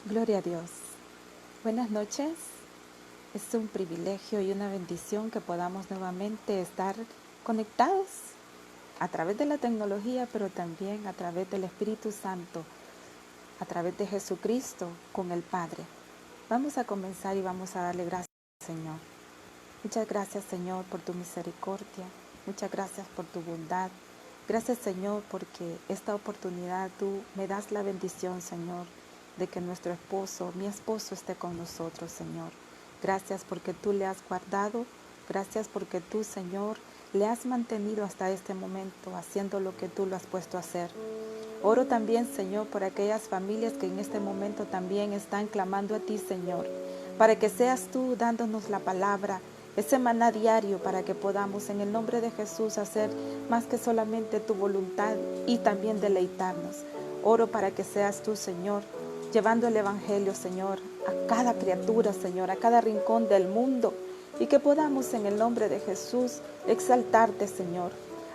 Gloria a Dios. Buenas noches. Es un privilegio y una bendición que podamos nuevamente estar conectados a través de la tecnología, pero también a través del Espíritu Santo, a través de Jesucristo con el Padre. Vamos a comenzar y vamos a darle gracias, Señor. Muchas gracias, Señor, por tu misericordia. Muchas gracias por tu bondad. Gracias, Señor, porque esta oportunidad tú me das la bendición, Señor, de que nuestro esposo, mi esposo, esté con nosotros, Señor. Gracias porque tú le has guardado. Gracias porque tú, Señor, le has mantenido hasta este momento haciendo lo que tú lo has puesto a hacer. Oro también, Señor, por aquellas familias que en este momento también están clamando a ti, Señor, para que seas tú dándonos la palabra, ese maná diario, para que podamos en el nombre de Jesús hacer más que solamente tu voluntad y también deleitarnos. Oro para que seas tú, Señor, llevando el Evangelio, Señor, a cada criatura, Señor, a cada rincón del mundo, y que podamos en el nombre de Jesús exaltarte, Señor.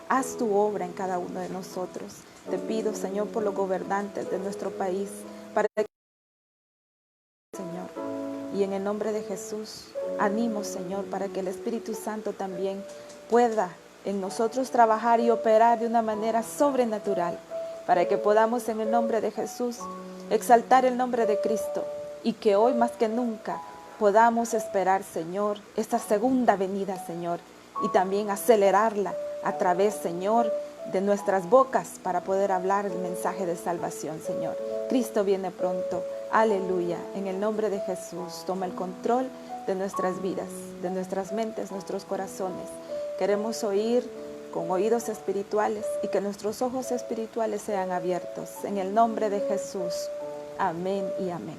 Haz tu obra en cada uno de nosotros. Te pido, Señor, por los gobernantes de nuestro país, para que, Señor, y en el nombre de Jesús, animo, Señor, para que el Espíritu Santo también pueda en nosotros trabajar y operar de una manera sobrenatural, para que podamos en el nombre de Jesús exaltar el nombre de Cristo y que hoy más que nunca podamos esperar, Señor, esta segunda venida, Señor, y también acelerarla a través, Señor, de nuestras bocas para poder hablar el mensaje de salvación, Señor. Cristo viene pronto. Aleluya. En el nombre de Jesús, toma el control de nuestras vidas, de nuestras mentes, nuestros corazones. Queremos oír con oídos espirituales y que nuestros ojos espirituales sean abiertos. En el nombre de Jesús. Amén y amén.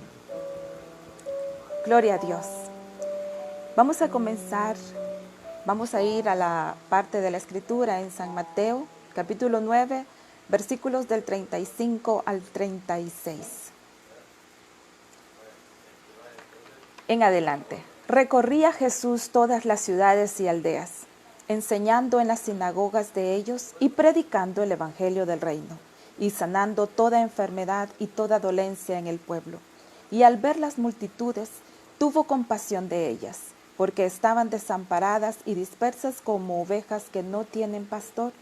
Gloria a Dios. Vamos a comenzar, vamos a ir a la parte de la Escritura en San Mateo, capítulo 9, versículos del 35 al 36. En adelante. Recorría Jesús todas las ciudades y aldeas, enseñando en las sinagogas de ellos y predicando el evangelio del reino, y sanando toda enfermedad y toda dolencia en el pueblo. Y al ver las multitudes, tuvo compasión de ellas, porque estaban desamparadas y dispersas como ovejas que no tienen pastor.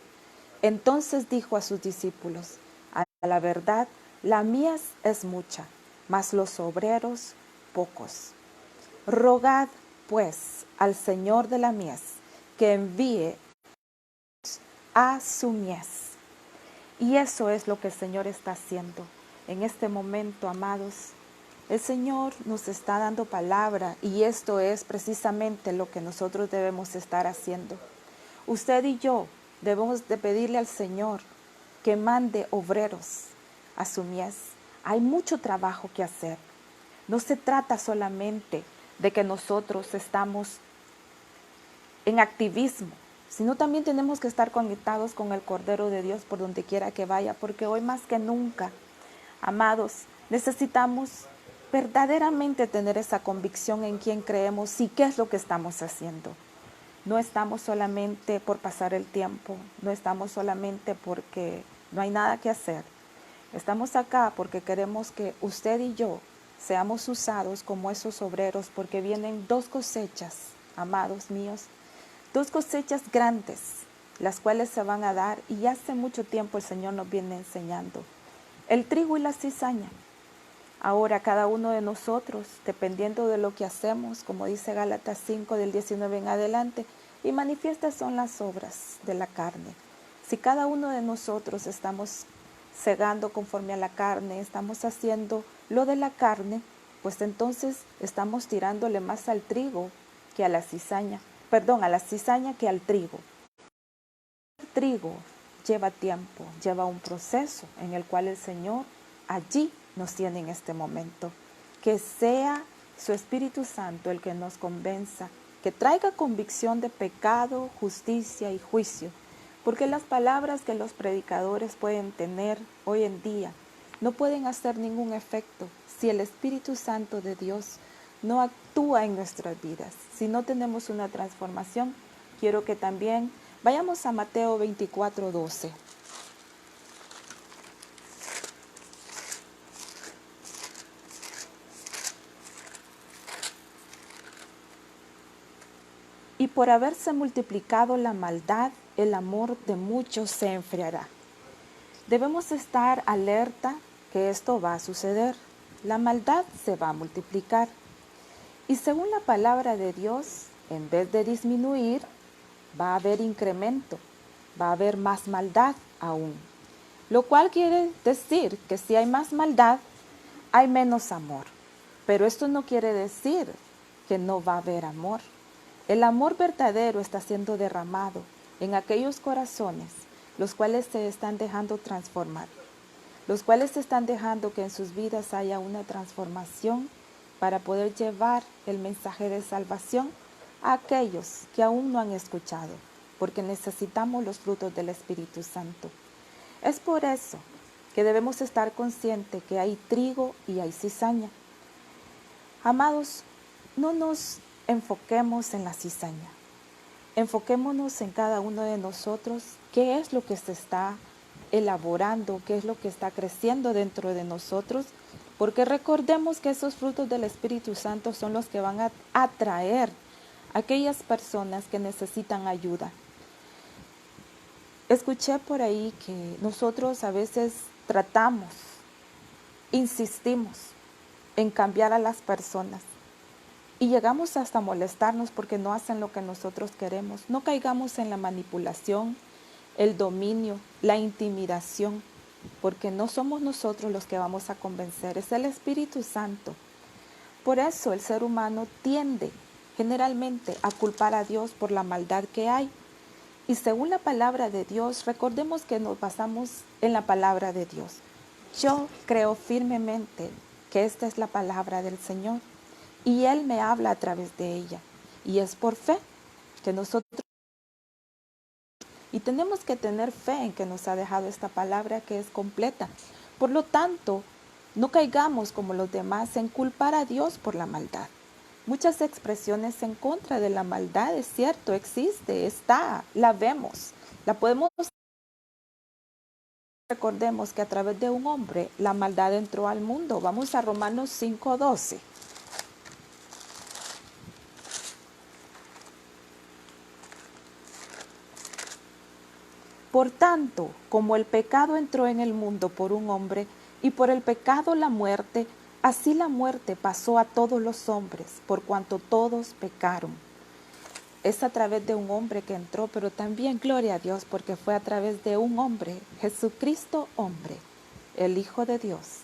Entonces dijo a sus discípulos: a la verdad, la mies es mucha, mas los obreros pocos. Rogad, pues, al Señor de la mies que envíe a su mies. Y eso es lo que el Señor está haciendo en este momento, amados. El Señor nos está dando palabra y esto es precisamente lo que nosotros debemos estar haciendo. Usted y yo debemos de pedirle al Señor que mande obreros a su mies. Hay mucho trabajo que hacer. No se trata solamente de que nosotros estamos en activismo, sino también tenemos que estar conectados con el Cordero de Dios por donde quiera que vaya, porque hoy más que nunca, amados, necesitamos verdaderamente tener esa convicción en quién creemos y qué es lo que estamos haciendo. No estamos solamente por pasar el tiempo, no estamos solamente porque no hay nada que hacer. Estamos acá porque queremos que usted y yo seamos usados como esos obreros, porque vienen dos cosechas, amados míos, dos cosechas grandes, las cuales se van a dar, y hace mucho tiempo el Señor nos viene enseñando. El trigo y la cizaña. Ahora cada uno de nosotros, dependiendo de lo que hacemos, como dice Gálatas 5 del 19 en adelante, y manifiestas son las obras de la carne. Si cada uno de nosotros estamos segando conforme a la carne, estamos haciendo lo de la carne, pues entonces estamos tirándole más al trigo que a la cizaña, a la cizaña que al trigo. El trigo lleva tiempo, lleva un proceso en el cual el Señor allí nos tiene en este momento. Que sea su Espíritu Santo el que nos convenza, que traiga convicción de pecado, justicia y juicio, porque las palabras que los predicadores pueden tener hoy en día no pueden hacer ningún efecto si el Espíritu Santo de Dios no actúa en nuestras vidas. Si no tenemos una transformación, quiero que también vayamos a Mateo 24:12. y por haberse multiplicado la maldad, el amor de muchos se enfriará. Debemos estar alerta que esto va a suceder. La maldad se va a multiplicar. Y según la palabra de Dios, en vez de disminuir, va a haber incremento, va a haber más maldad aún. Lo cual quiere decir que si hay más maldad, hay menos amor. Pero esto no quiere decir que no va a haber amor. El amor verdadero está siendo derramado en aquellos corazones, los cuales se están dejando transformar, los cuales están dejando que en sus vidas haya una transformación para poder llevar el mensaje de salvación a aquellos que aún no han escuchado, porque necesitamos los frutos del Espíritu Santo. Es por eso que debemos estar conscientes que hay trigo y hay cizaña. Amados, no nos enfoquemos en la cizaña. Enfoquémonos en cada uno de nosotros, qué es lo que se está elaborando, qué es lo que está creciendo dentro de nosotros, porque recordemos que esos frutos del Espíritu Santo son los que van a atraer a aquellas personas que necesitan ayuda. Escuché por ahí que nosotros a veces tratamos, insistimos en cambiar a las personas y llegamos hasta molestarnos porque no hacen lo que nosotros queremos. No caigamos en la manipulación, el dominio, la intimidación, porque no somos nosotros los que vamos a convencer, es el Espíritu Santo. Por eso el ser humano tiende generalmente a culpar a Dios por la maldad que hay. Y según la palabra de Dios, recordemos que nos basamos en la palabra de Dios. Yo creo firmemente que esta es la palabra del Señor y Él me habla a través de ella. Y es por fe que nosotros, y tenemos que tener fe en que nos ha dejado esta palabra que es completa. Por lo tanto, no caigamos como los demás en culpar a Dios por la maldad. Muchas expresiones en contra de la maldad, es cierto, existe, está, la vemos, la podemos. Recordemos que a través de un hombre la maldad entró al mundo. Vamos a Romanos 5:12. Por tanto, como el pecado entró en el mundo por un hombre, y por el pecado la muerte, así la muerte pasó a todos los hombres, por cuanto todos pecaron. Es a través de un hombre que entró, pero también gloria a Dios, porque fue a través de un hombre, Jesucristo hombre, el Hijo de Dios,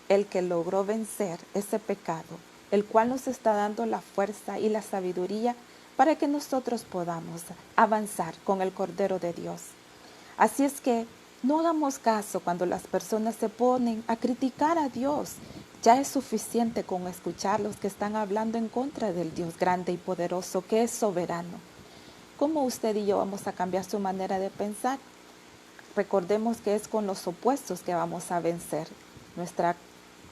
el que logró vencer ese pecado, el cual nos está dando la fuerza y la sabiduría para que nosotros podamos avanzar con el Cordero de Dios. Así es que no hagamos caso cuando las personas se ponen a criticar a Dios. Ya es suficiente con escuchar los que están hablando en contra del Dios grande y poderoso, que es soberano. ¿Cómo usted y yo vamos a cambiar su manera de pensar? Recordemos que es con los opuestos que vamos a vencer. Nuestra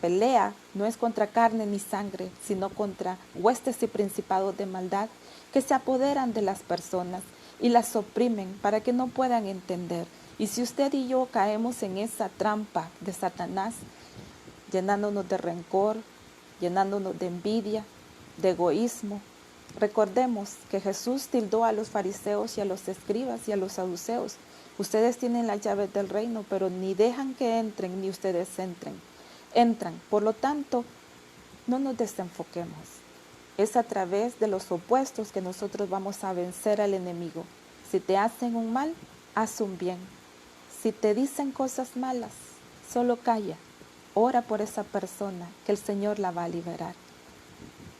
pelea no es contra carne ni sangre, sino contra huestes y principados de maldad que se apoderan de las personas y las oprimen para que no puedan entender. Y si usted y yo caemos en esa trampa de Satanás, llenándonos de rencor, llenándonos de envidia, de egoísmo, recordemos que Jesús tildó a los fariseos y a los escribas y a los saduceos. Ustedes tienen las llaves del reino, pero ni dejan que entren ni ustedes entran. Por lo tanto, no nos desenfoquemos. Es a través de los opuestos que nosotros vamos a vencer al enemigo. Si te hacen un mal, haz un bien. Si te dicen cosas malas, solo calla. Ora por esa persona, que el Señor la va a liberar.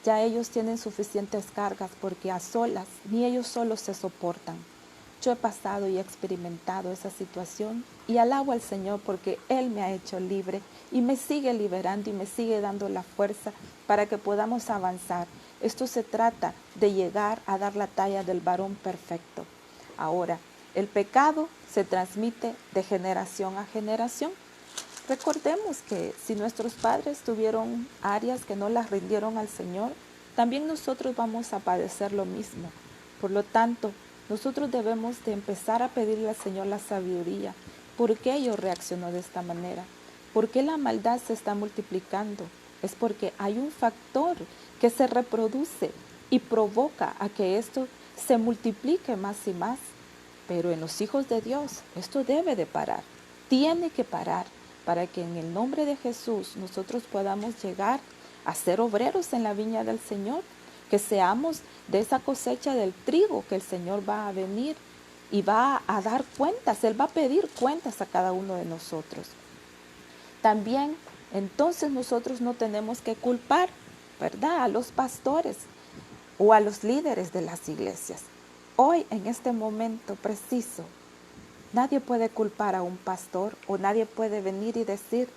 Ya ellos tienen suficientes cargas porque a solas, ni ellos solos se soportan. Yo he pasado y he experimentado esa situación y alabo al Señor porque Él me ha hecho libre y me sigue liberando y me sigue dando la fuerza para que podamos avanzar. Esto se trata de llegar a dar la talla del varón perfecto. Ahora, el pecado se transmite de generación a generación. Recordemos que si nuestros padres tuvieron áreas que no las rindieron al Señor, también nosotros vamos a padecer lo mismo. Por lo tanto, nosotros debemos de empezar a pedirle al Señor la sabiduría. ¿Por qué yo reacciono de esta manera? ¿Por qué la maldad se está multiplicando? Es porque hay un factor que se reproduce y provoca a que esto se multiplique más y más. Pero en los hijos de Dios esto debe de parar, tiene que parar, para que en el nombre de Jesús nosotros podamos llegar a ser obreros en la viña del Señor, que seamos de esa cosecha del trigo que el Señor va a venir y va a dar cuentas, Él va a pedir cuentas a cada uno de nosotros. También entonces nosotros no tenemos que culpar, ¿verdad?, a los pastores o a los líderes de las iglesias. Hoy, en este momento preciso, nadie puede culpar a un pastor o nadie puede venir y decir,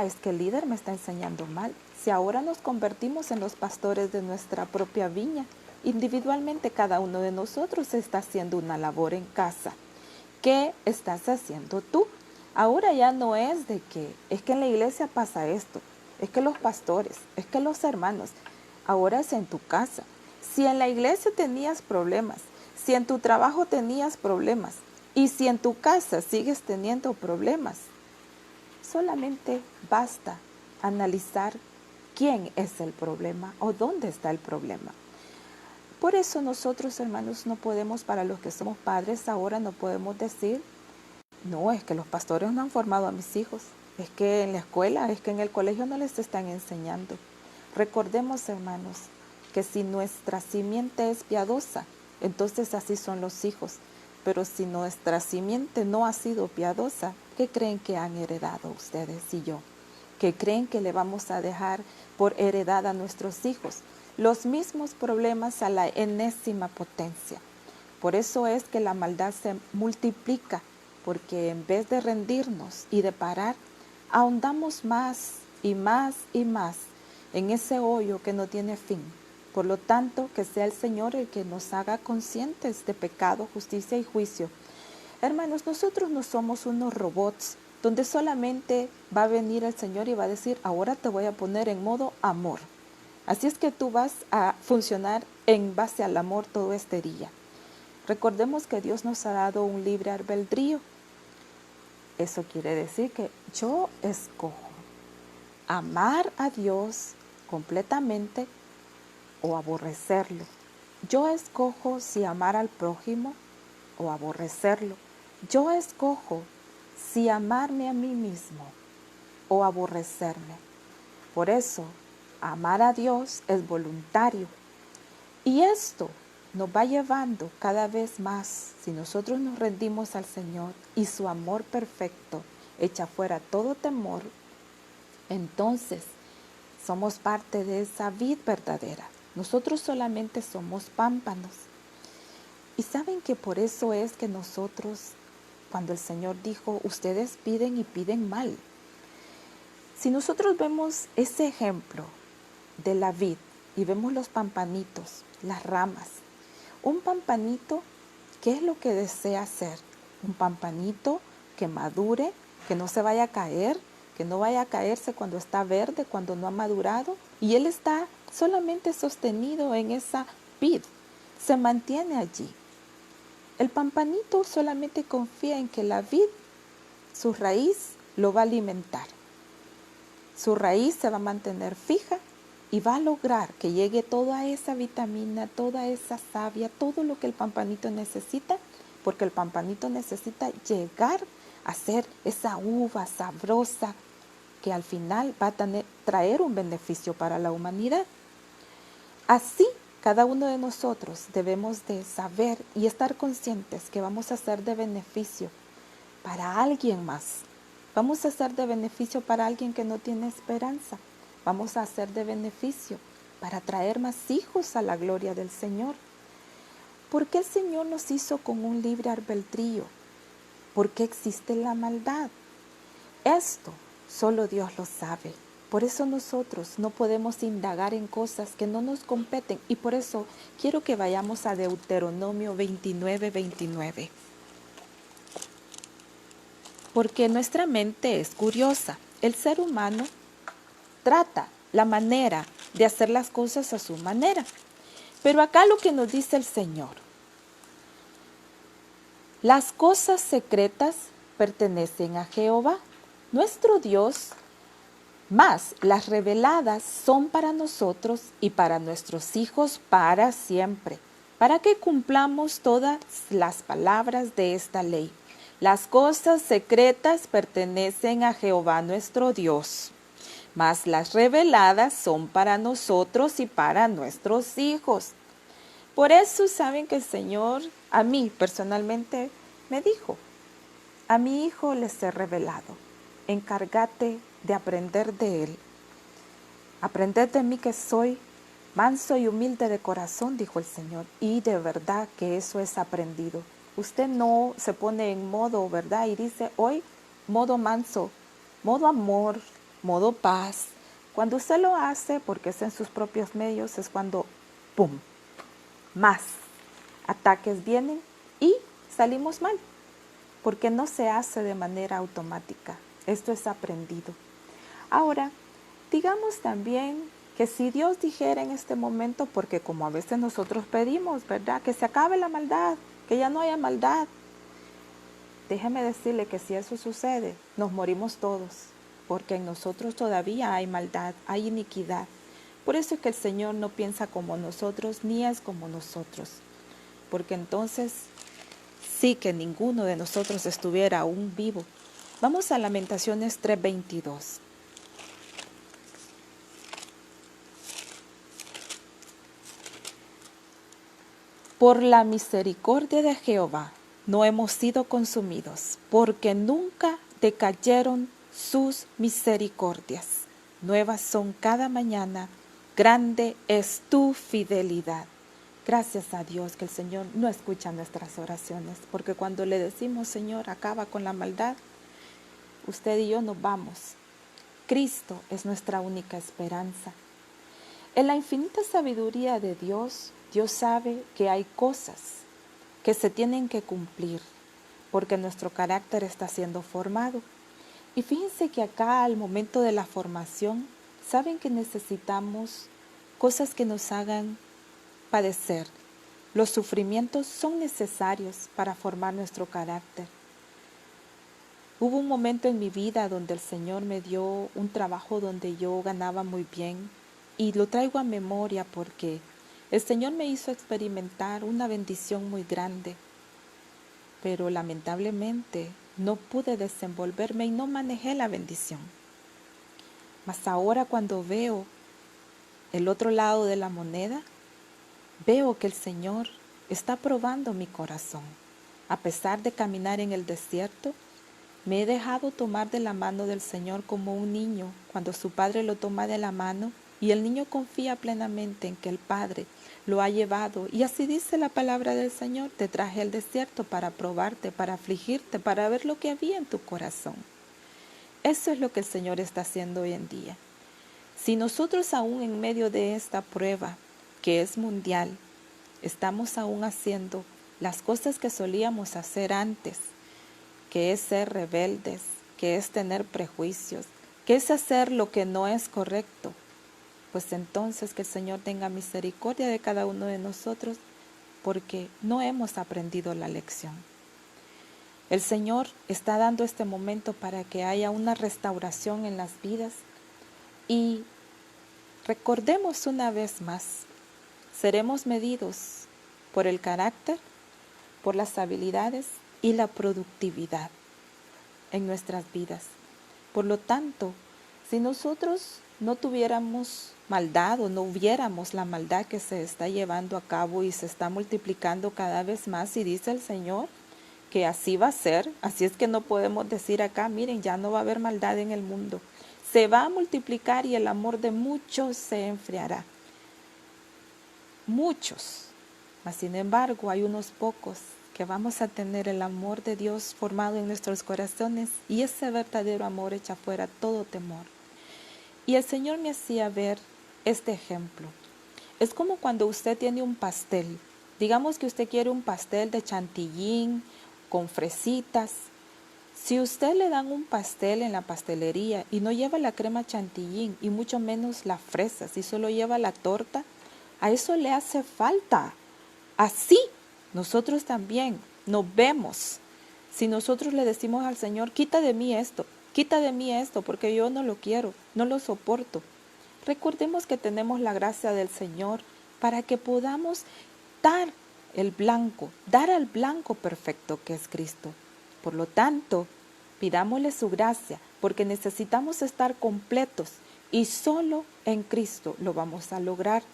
es que el líder me está enseñando mal. Si ahora nos convertimos en los pastores de nuestra propia viña, individualmente cada uno de nosotros está haciendo una labor en casa. ¿Qué estás haciendo tú? Ahora ya no es de que, es que en la iglesia pasa esto, es que los pastores, es que los hermanos, ahora es en tu casa. Si en la iglesia tenías problemas, si en tu trabajo tenías problemas y si en tu casa sigues teniendo problemas, solamente basta analizar quién es el problema o dónde está el problema. Por eso nosotros, hermanos, no podemos, para los que somos padres ahora, no podemos decir, no, es que los pastores no han formado a mis hijos, es que en la escuela, es que en el colegio no les están enseñando. Recordemos, hermanos, que si nuestra simiente es piadosa, entonces así son los hijos. Pero si nuestra simiente no ha sido piadosa, ¿qué creen que han heredado ustedes y yo? ¿Qué creen que le vamos a dejar por heredad a nuestros hijos? Los mismos problemas a la enésima potencia. Por eso es que la maldad se multiplica, porque en vez de rendirnos y de parar, ahondamos más y más y más en ese hoyo que no tiene fin. Por lo tanto, que sea el Señor el que nos haga conscientes de pecado, justicia y juicio. Hermanos, nosotros no somos unos robots donde solamente va a venir el Señor y va a decir, ahora te voy a poner en modo amor. Así es que tú vas a funcionar en base al amor todo este día. Recordemos que Dios nos ha dado un libre albedrío. Eso quiere decir que yo escojo amar a Dios completamente o aborrecerlo. Yo escojo si amar al prójimo o aborrecerlo. Yo escojo si amarme a mí mismo o aborrecerme. Por eso, amar a Dios es voluntario. Y esto nos va llevando cada vez más, si nosotros nos rendimos al Señor y su amor perfecto echa fuera todo temor, entonces somos parte de esa vid verdadera. Nosotros solamente somos pámpanos. Y saben que por eso es que nosotros, cuando el Señor dijo, ustedes piden y piden mal. Si nosotros vemos ese ejemplo de la vid y vemos los pampanitos, las ramas, un pampanito, ¿qué es lo que desea hacer? Un pampanito que madure, que no se vaya a caer, que no vaya a caerse cuando está verde, cuando no ha madurado, y él está solamente sostenido en esa vid, se mantiene allí. El pampanito solamente confía en que la vid, su raíz, lo va a alimentar. Su raíz se va a mantener fija y va a lograr que llegue toda esa vitamina, toda esa savia, todo lo que el pampanito necesita, porque el pampanito necesita llegar a ser esa uva sabrosa que al final va a traer un beneficio para la humanidad. Así, cada uno de nosotros debemos de saber y estar conscientes que vamos a ser de beneficio para alguien más. Vamos a ser de beneficio para alguien que no tiene esperanza. Vamos a ser de beneficio para traer más hijos a la gloria del Señor. ¿Por qué el Señor nos hizo con un libre albedrío? ¿Por qué existe la maldad? Esto solo Dios lo sabe. Por eso nosotros no podemos indagar en cosas que no nos competen. Y por eso quiero que vayamos a Deuteronomio 29:29. Porque nuestra mente es curiosa. El ser humano trata la manera de hacer las cosas a su manera. Pero acá lo que nos dice el Señor: las cosas secretas pertenecen a Jehová, nuestro Dios, mas las reveladas son para nosotros y para nuestros hijos para siempre. para que cumplamos todas las palabras de esta ley. Las cosas secretas pertenecen a Jehová nuestro Dios, mas las reveladas son para nosotros y para nuestros hijos. Por eso saben que el Señor a mí personalmente me dijo, a mi hijo les he revelado, encárgate de aprender de él. Aprended de mí que soy manso y humilde de corazón, dijo el Señor, y de verdad que eso es aprendido. Usted no se pone en modo, ¿verdad? Y dice, hoy, modo manso, modo amor, modo paz. Cuando usted lo hace, porque es en sus propios medios, es cuando, ¡pum!, más ataques vienen y salimos mal, porque no se hace de manera automática. Esto es aprendido. Ahora, digamos también que si Dios dijera en este momento, porque como a veces nosotros pedimos, ¿verdad?, que se acabe la maldad, que ya no haya maldad. Déjeme decirle que si eso sucede, nos morimos todos, porque en nosotros todavía hay maldad, hay iniquidad. Por eso es que el Señor no piensa como nosotros, ni es como nosotros, porque entonces sí que ninguno de nosotros estuviera aún vivo. Vamos a Lamentaciones 3:22. Por la misericordia de Jehová no hemos sido consumidos, porque nunca decayeron sus misericordias. Nuevas son cada mañana, grande es tu fidelidad. Gracias a Dios que el Señor no escucha nuestras oraciones, porque cuando le decimos, Señor, acaba con la maldad, usted y yo nos vamos. Cristo es nuestra única esperanza. En la infinita sabiduría de Dios, Dios sabe que hay cosas que se tienen que cumplir porque nuestro carácter está siendo formado. Y fíjense que acá al momento de la formación, saben que necesitamos cosas que nos hagan padecer. Los sufrimientos son necesarios para formar nuestro carácter. Hubo un momento en mi vida donde el Señor me dio un trabajo donde yo ganaba muy bien y lo traigo a memoria porque el Señor me hizo experimentar una bendición muy grande, pero lamentablemente no pude desenvolverme y no manejé la bendición. Mas ahora cuando veo el otro lado de la moneda, veo que el Señor está probando mi corazón. A pesar de caminar en el desierto, me he dejado tomar de la mano del Señor como un niño cuando su padre lo toma de la mano y el niño confía plenamente en que el Padre lo ha llevado. Y así dice la palabra del Señor, te traje al desierto para probarte, para afligirte, para ver lo que había en tu corazón. Eso es lo que el Señor está haciendo hoy en día. Si nosotros aún en medio de esta prueba, que es mundial, estamos aún haciendo las cosas que solíamos hacer antes, que es ser rebeldes, que es tener prejuicios, que es hacer lo que no es correcto, pues entonces que el Señor tenga misericordia de cada uno de nosotros, porque no hemos aprendido la lección. El Señor está dando este momento para que haya una restauración en las vidas y recordemos una vez más, seremos medidos por el carácter, por las habilidades y la productividad en nuestras vidas. Por lo tanto, si nosotros no tuviéramos maldad o no viéramos la maldad que se está llevando a cabo y se está multiplicando cada vez más, y dice el Señor que así va a ser, así es que no podemos decir acá, miren, ya no va a haber maldad en el mundo. Se va a multiplicar y el amor de muchos se enfriará. Muchos, mas sin embargo hay unos pocos que vamos a tener el amor de Dios formado en nuestros corazones y ese verdadero amor echa fuera todo temor. Y el Señor me hacía ver este ejemplo. Es como cuando usted tiene un pastel. Digamos que usted quiere un pastel de chantilly con fresitas. Si usted le dan un pastel en la pastelería y no lleva la crema chantilly y mucho menos las fresas y solo lleva la torta, a eso le hace falta. Así nosotros también nos vemos. Si nosotros le decimos al Señor, quita de mí esto, porque yo no lo quiero, no lo soporto. Recordemos que tenemos la gracia del Señor para que podamos dar el blanco, dar al blanco perfecto que es Cristo. Por lo tanto, pidámosle su gracia, porque necesitamos estar completos y solo en Cristo lo vamos a lograr.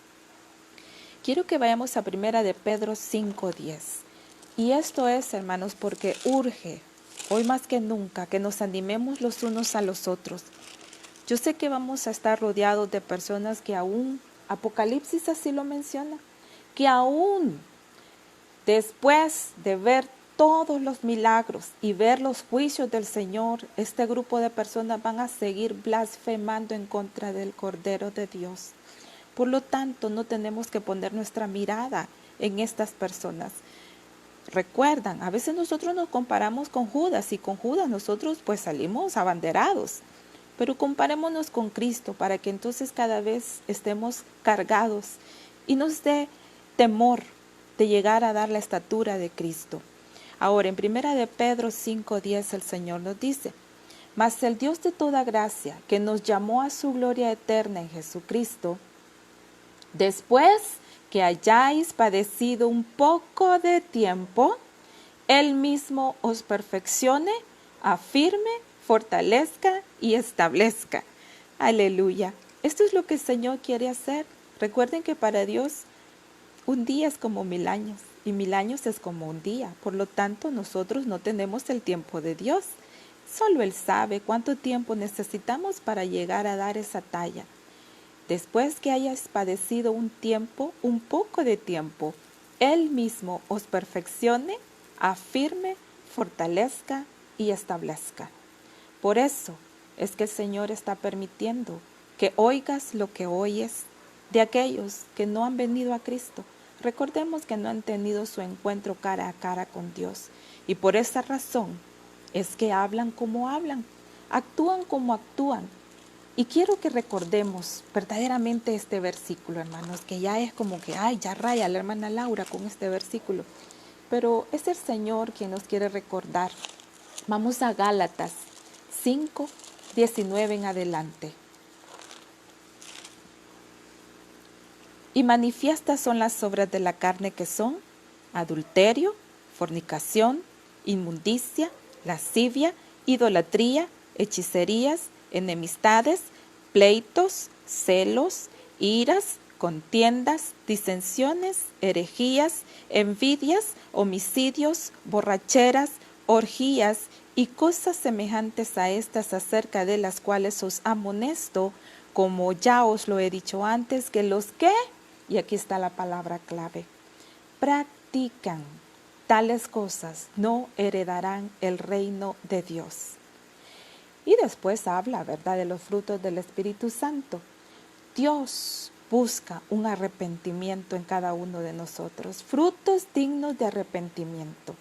Quiero que vayamos a primera de Pedro 5:10. Y esto es, hermanos, porque urge, hoy más que nunca, que nos animemos los unos a los otros. Yo sé que vamos a estar rodeados de personas que aún, Apocalipsis así lo menciona, que aún después de ver todos los milagros y ver los juicios del Señor, este grupo de personas van a seguir blasfemando en contra del Cordero de Dios. Por lo tanto, no tenemos que poner nuestra mirada en estas personas. Recuerdan, a veces nosotros nos comparamos con Judas y con Judas nosotros pues salimos abanderados. Pero comparémonos con Cristo para que entonces cada vez estemos cargados y nos dé temor de llegar a dar la estatura de Cristo. Ahora, en primera de Pedro 5:10 el Señor nos dice: mas el Dios de toda gracia, que nos llamó a su gloria eterna en Jesucristo, después que hayáis padecido un poco de tiempo, Él mismo os perfeccione, afirme, fortalezca y establezca. Aleluya. Esto es lo que el Señor quiere hacer. Recuerden que para Dios un día es como 1000 años y 1000 años es como un día. Por lo tanto, nosotros no tenemos el tiempo de Dios. Solo Él sabe cuánto tiempo necesitamos para llegar a dar esa talla. Después que hayas padecido un tiempo, un poco de tiempo, Él mismo os perfeccione, afirme, fortalezca y establezca. Por eso es que el Señor está permitiendo que oigas lo que oyes de aquellos que no han venido a Cristo. Recordemos que no han tenido su encuentro cara a cara con Dios. Y por esa razón es que hablan como hablan, actúan como actúan. Y quiero que recordemos verdaderamente este versículo, hermanos, que ya es como que, ya raya la hermana Laura con este versículo. Pero es el Señor quien nos quiere recordar. Vamos a Gálatas 5:19 en adelante. Y manifiestas son las obras de la carne, que son adulterio, fornicación, inmundicia, lascivia, idolatría, hechicerías, enemistades, pleitos, celos, iras, contiendas, disensiones, herejías, envidias, homicidios, borracheras, orgías y cosas semejantes a estas, acerca de las cuales os amonesto, como ya os lo he dicho antes, que los que, y aquí está la palabra clave, practican tales cosas no heredarán el reino de Dios. Y después habla, ¿verdad?, de los frutos del Espíritu Santo. Dios busca un arrepentimiento en cada uno de nosotros, frutos dignos de arrepentimiento.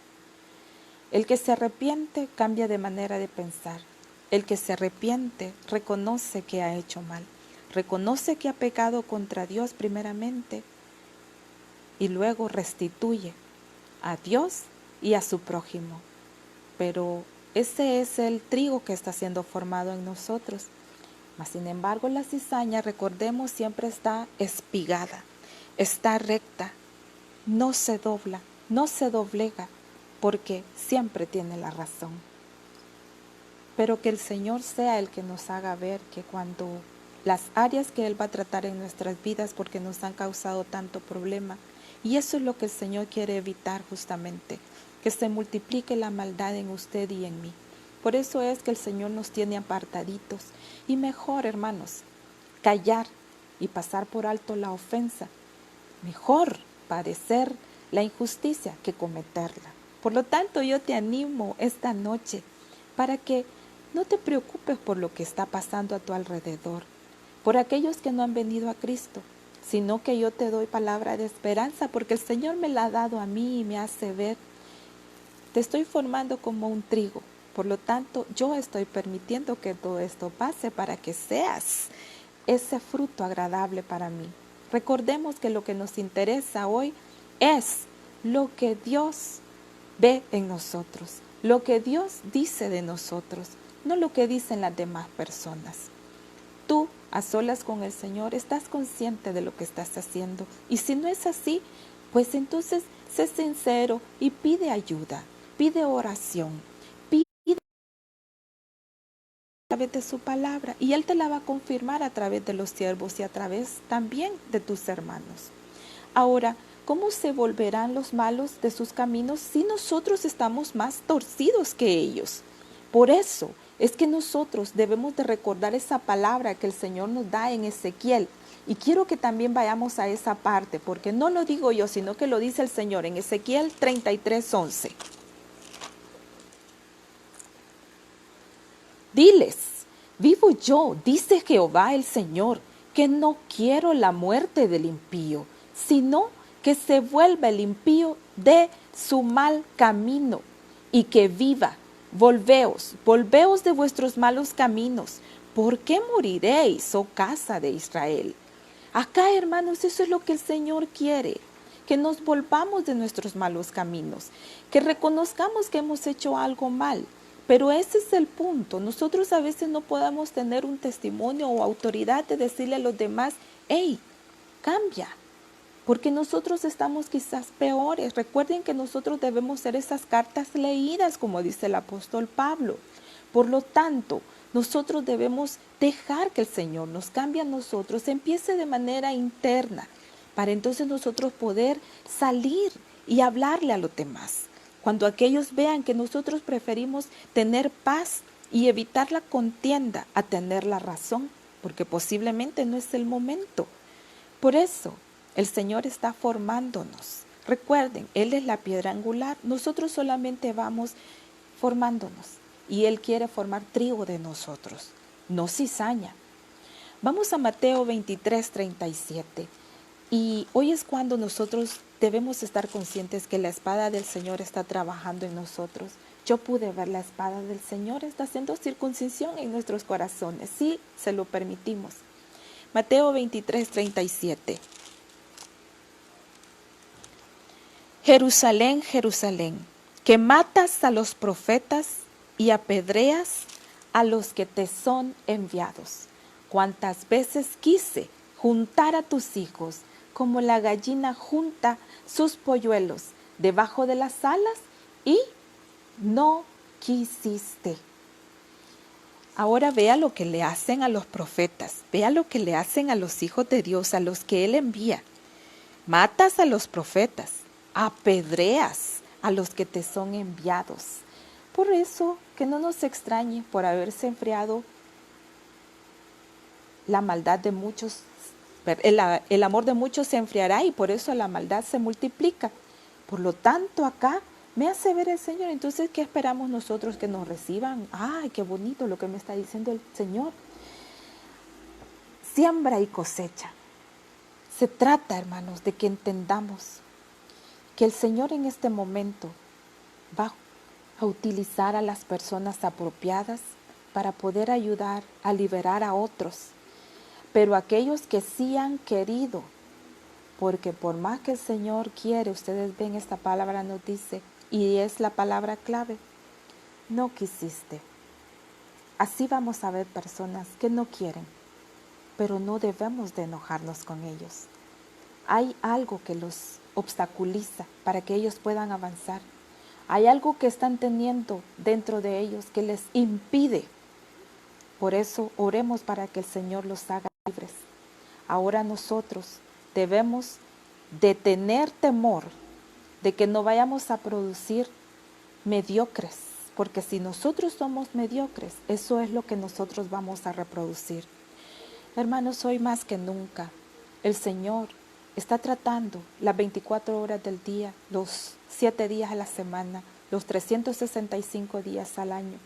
El que se arrepiente cambia de manera de pensar. El que se arrepiente reconoce que ha hecho mal, reconoce que ha pecado contra Dios primeramente y luego restituye a Dios y a su prójimo. Pero ese es el trigo que está siendo formado en nosotros. Mas sin embargo, la cizaña, recordemos, siempre está espigada, está recta, no se dobla, no se doblega, porque siempre tiene la razón. Pero que el Señor sea el que nos haga ver que cuando las áreas que Él va a tratar en nuestras vidas, porque nos han causado tanto problema, y eso es lo que el Señor quiere evitar justamente, que se multiplique la maldad en usted y en mí. Por eso es que el Señor nos tiene apartaditos. Y mejor, hermanos, callar y pasar por alto la ofensa. Mejor padecer la injusticia que cometerla. Por lo tanto, yo te animo esta noche para que no te preocupes por lo que está pasando a tu alrededor, por aquellos que no han venido a Cristo, sino que yo te doy palabra de esperanza, porque el Señor me la ha dado a mí y me hace ver. Te estoy formando como un trigo, por lo tanto, yo estoy permitiendo que todo esto pase para que seas ese fruto agradable para mí. Recordemos que lo que nos interesa hoy es lo que Dios ve en nosotros, lo que Dios dice de nosotros, no lo que dicen las demás personas. Tú, a solas con el Señor, estás consciente de lo que estás haciendo. Y si no es así, pues entonces sé sincero y pide ayuda, pide oración, pide a través de su palabra y Él te la va a confirmar a través de los siervos y a través también de tus hermanos. Ahora, ¿cómo se volverán los malos de sus caminos si nosotros estamos más torcidos que ellos? Por eso es que nosotros debemos de recordar esa palabra que el Señor nos da en Ezequiel. Y quiero que también vayamos a esa parte, porque no lo digo yo, sino que lo dice el Señor en Ezequiel 33:11. Diles, vivo yo, dice Jehová el Señor, que no quiero la muerte del impío, sino que se vuelva el impío de su mal camino y que viva. Volveos de vuestros malos caminos. ¿Por qué moriréis, oh casa de Israel? Acá, hermanos, eso es lo que el Señor quiere, que nos volvamos de nuestros malos caminos, que reconozcamos que hemos hecho algo mal. Pero ese es el punto. Nosotros a veces no podemos tener un testimonio o autoridad de decirle a los demás, hey, cambia, porque nosotros estamos quizás peores. Recuerden que nosotros debemos ser esas cartas leídas, como dice el apóstol Pablo. Por lo tanto, nosotros debemos dejar que el Señor nos cambie a nosotros, empiece de manera interna, para entonces nosotros poder salir y hablarle a los demás. Cuando aquellos vean que nosotros preferimos tener paz y evitar la contienda a tener la razón, porque posiblemente no es el momento. Por eso, el Señor está formándonos. Recuerden, Él es la piedra angular, nosotros solamente vamos formándonos y Él quiere formar trigo de nosotros, no cizaña. Vamos a Mateo 23:37 y hoy es cuando nosotros debemos estar conscientes que la espada del Señor está trabajando en nosotros. Yo pude ver la espada del Señor, está haciendo circuncisión en nuestros corazones, si se lo permitimos. Mateo 23:37. Jerusalén, Jerusalén, que matas a los profetas y apedreas a los que te son enviados. Cuántas veces quise juntar a tus hijos como la gallina junta sus polluelos debajo de las alas y no quisiste. Ahora vea lo que le hacen a los profetas, vea lo que le hacen a los hijos de Dios, a los que Él envía. Matas a los profetas, apedreas a los que te son enviados. Por eso que no nos extrañe por haberse enfriado la maldad de muchos, el amor de muchos se enfriará y por eso la maldad se multiplica. Por lo tanto, acá me hace ver el Señor. Entonces, ¿qué esperamos nosotros que nos reciban? ¡Ay, qué bonito lo que me está diciendo el Señor! Siembra y cosecha. Se trata, hermanos, de que entendamos que el Señor en este momento va a utilizar a las personas apropiadas para poder ayudar a liberar a otros. Pero aquellos que sí han querido, porque por más que el Señor quiere, ustedes ven esta palabra nos dice, y es la palabra clave, no quisiste. Así vamos a ver personas que no quieren, pero no debemos de enojarnos con ellos. Hay algo que los obstaculiza para que ellos puedan avanzar. Hay algo que están teniendo dentro de ellos que les impide. Por eso oremos para que el Señor los haga libres. Ahora nosotros debemos de tener temor de que no vayamos a producir mediocres, porque si nosotros somos mediocres, eso es lo que nosotros vamos a reproducir. Hermanos, hoy más que nunca, el Señor está tratando las 24 horas del día, los 7 días a la semana, los 365 días al año,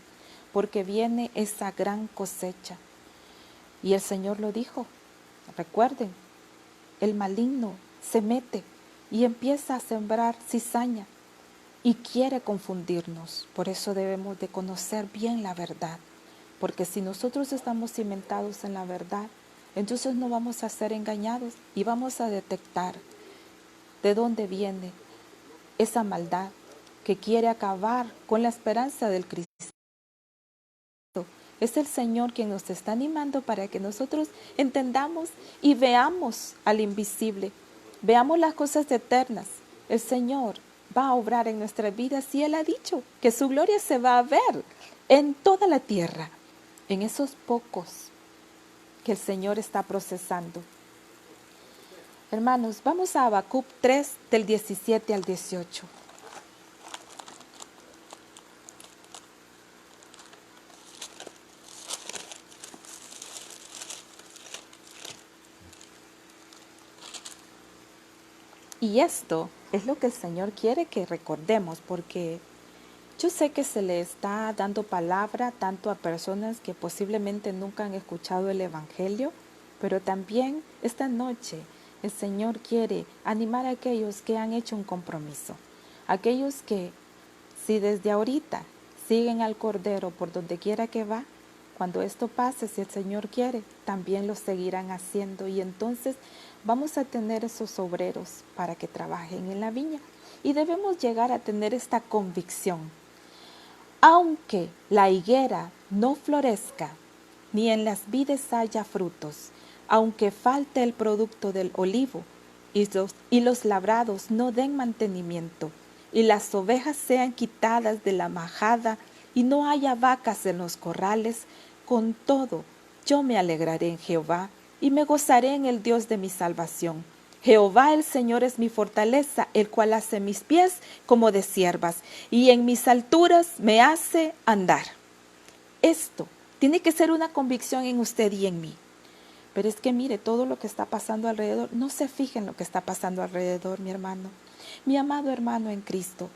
porque viene esa gran cosecha. Y el Señor lo dijo, recuerden, el maligno se mete y empieza a sembrar cizaña y quiere confundirnos. Por eso debemos de conocer bien la verdad, porque si nosotros estamos cimentados en la verdad, entonces no vamos a ser engañados y vamos a detectar de dónde viene esa maldad que quiere acabar con la esperanza del Cristo. Es el Señor quien nos está animando para que nosotros entendamos y veamos al invisible, veamos las cosas eternas el Señor va a obrar en nuestras vidas y Él ha dicho que su gloria se va a ver en toda la tierra, en esos pocos que el Señor está procesando. Hermanos, vamos a Habacuc 3 del 17 al 18. Y esto es lo que el Señor quiere que recordemos, porque yo sé que se le está dando palabra tanto a personas que posiblemente nunca han escuchado el Evangelio, pero también esta noche el Señor quiere animar a aquellos que han hecho un compromiso, aquellos que si desde ahorita siguen al Cordero por donde quiera que va, cuando esto pase, si el Señor quiere, también lo seguirán haciendo y entonces vamos a tener esos obreros para que trabajen en la viña. Y debemos llegar a tener esta convicción. Aunque la higuera no florezca, ni en las vides haya frutos, aunque falte el producto del olivo, y los labrados no den mantenimiento, y las ovejas sean quitadas de la majada, y no haya vacas en los corrales, con todo yo me alegraré en Jehová, y me gozaré en el Dios de mi salvación. Jehová el Señor es mi fortaleza, el cual hace mis pies como de ciervas, y en mis alturas me hace andar. Esto tiene que ser una convicción en usted y en mí. Pero es que mire todo lo que está pasando alrededor. No se fije en lo que está pasando alrededor, mi hermano. Mi amado hermano en Cristo.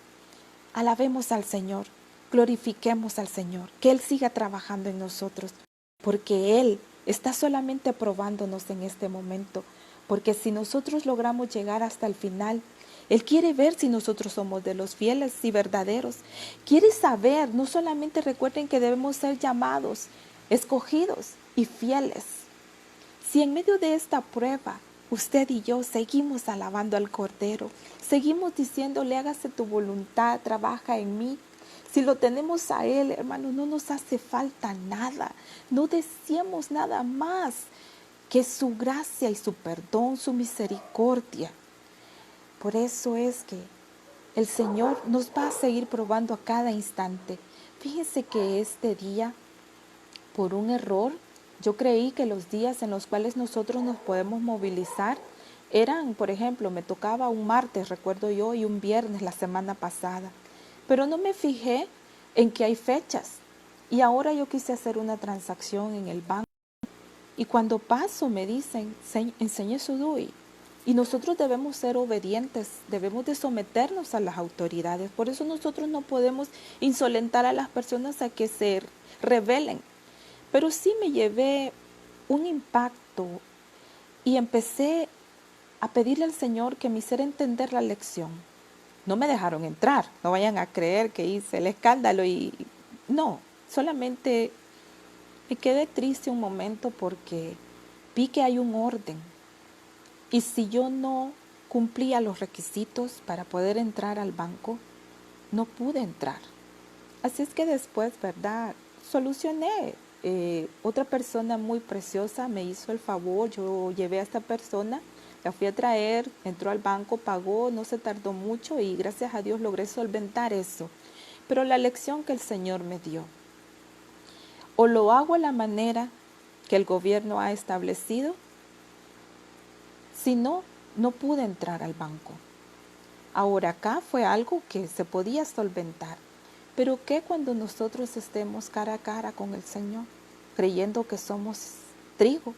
Alabemos al Señor, glorifiquemos al Señor, que Él siga trabajando en nosotros, porque Él está solamente probándonos en este momento, porque si nosotros logramos llegar hasta el final, Él quiere ver si nosotros somos de los fieles y verdaderos. Quiere saber, no solamente recuerden que debemos ser llamados, escogidos y fieles. Si en medio de esta prueba usted y yo seguimos alabando al Cordero, seguimos diciéndole hágase tu voluntad, trabaja en mí. Si lo tenemos a Él, hermano, no nos hace falta nada. No deseamos nada más que su gracia y su perdón, su misericordia. Por eso es que el Señor nos va a seguir probando a cada instante. Fíjense que este día, por un error, yo creí que los días en los cuales nosotros nos podemos movilizar eran, por ejemplo, me tocaba un martes, recuerdo yo, y un viernes la semana pasada. Pero no me fijé en que hay fechas. Y ahora yo quise hacer una transacción en el banco. Y cuando paso me dicen, enseñe su DUI. Y nosotros debemos ser obedientes, debemos de someternos a las autoridades. Por eso nosotros no podemos insolentar a las personas a que se rebelen. Pero sí me llevé un impacto y empecé a pedirle al Señor que me hiciera entender la lección. No me dejaron entrar, no vayan a creer que hice el escándalo y no, solamente me quedé triste un momento porque vi que hay un orden y si yo no cumplía los requisitos para poder entrar al banco, no pude entrar. Así es que después, ¿verdad? Solucioné. Otra persona muy preciosa me hizo el favor, yo llevé a esta persona, la fui a traer, entró al banco, pagó, no se tardó mucho y gracias a Dios logré solventar eso. Pero la lección que el Señor me dio, o lo hago a la manera que el gobierno ha establecido, si no, no pude entrar al banco. Ahora acá fue algo que se podía solventar. Pero ¿qué cuando nosotros estemos cara a cara con el Señor, creyendo que somos trigo